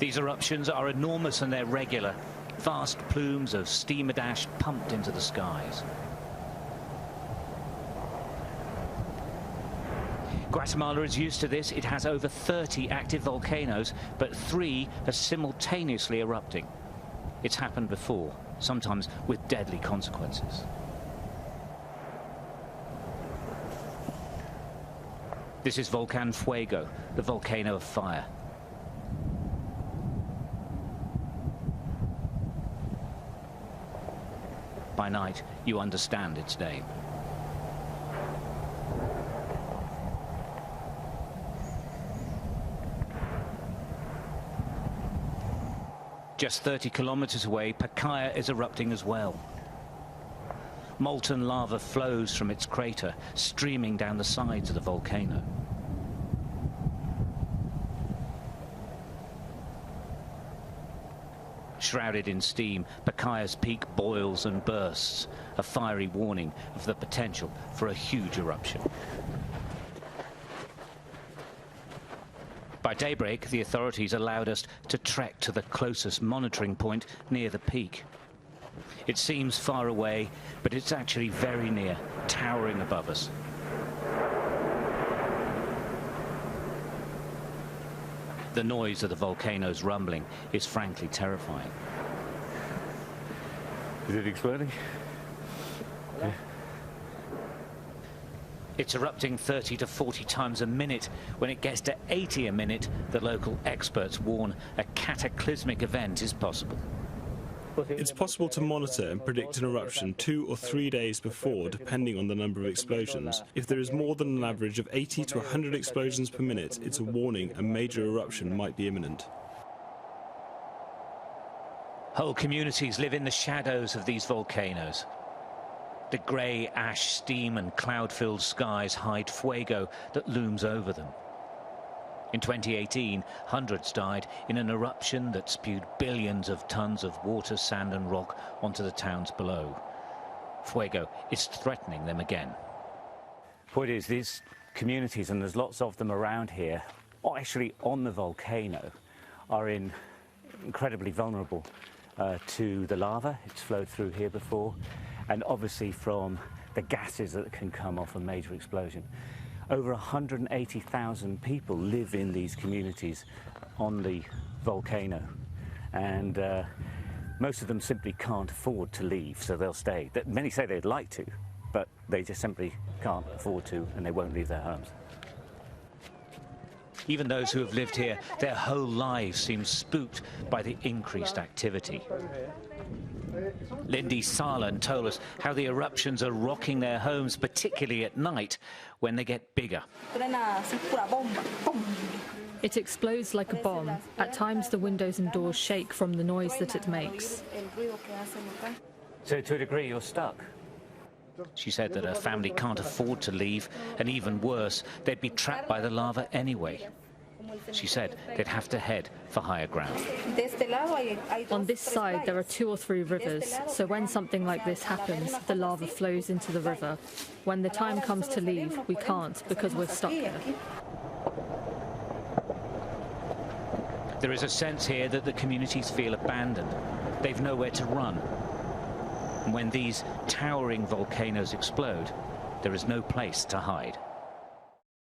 These eruptions are enormous and they're regular. Vast plumes of steam ash pumped into the skies. Guatemala is used to this. It has over 30 active volcanoes, but 3 are simultaneously erupting. It's happened before, sometimes with deadly consequences. This is Volcan Fuego, the volcano of fire. By night, you understand its name. Just 30 kilometers away, Pacaya is erupting as well. Molten lava flows from its crater, streaming down the sides of the volcano. Shrouded in steam, Pacaya's peak boils and bursts, a fiery warning of the potential for a huge eruption. By daybreak, the authorities allowed us to trek to the closest monitoring point near the peak. It seems far away, but it's actually very near, towering above us. The noise of the volcano's rumbling is frankly terrifying. Is it exploding? Yeah. It's erupting 30 to 40 times a minute. When it gets to 80 a minute, the local experts warn a cataclysmic event is possible. It's possible to monitor and predict an eruption 2 or 3 days before, depending on the number of explosions. If there is more than an average of 80 to 100 explosions per minute, it's a warning a major eruption might be imminent. Whole communities live in the shadows of these volcanoes. The grey ash, steam and cloud-filled skies hide fuego that looms over them. In 2018, hundreds died in an eruption that spewed billions of tons of water, sand and rock onto the towns below. Fuego is threatening them again. Point is, these communities, and there's lots of them around here, or actually on the volcano, are incredibly vulnerable to the lava. It's flowed through here before, and obviously from the gases that can come off a major explosion. Over 180,000 people live in these communities on the volcano, and most of them simply can't afford to leave, so they'll stay. Many say they'd like to, but they just simply can't afford to, and they won't leave their homes. Even those who have lived here their whole lives seem spooked by the increased activity. Lindy Sarlan told us how the eruptions are rocking their homes, particularly at night when they get bigger. It explodes like a bomb. At times the windows and doors shake from the noise that it makes. So to a degree you're stuck. She said that her family can't afford to leave, and even worse, they'd be trapped by the lava anyway. She said they'd have to head for higher ground. On this side there are 2 or 3 rivers, so when something like this happens, the lava flows into the river. When the time comes to leave, we can't because we're stuck here. There is a sense here that the communities feel abandoned. They've nowhere to run. And when these towering volcanoes explode, there is no place to hide.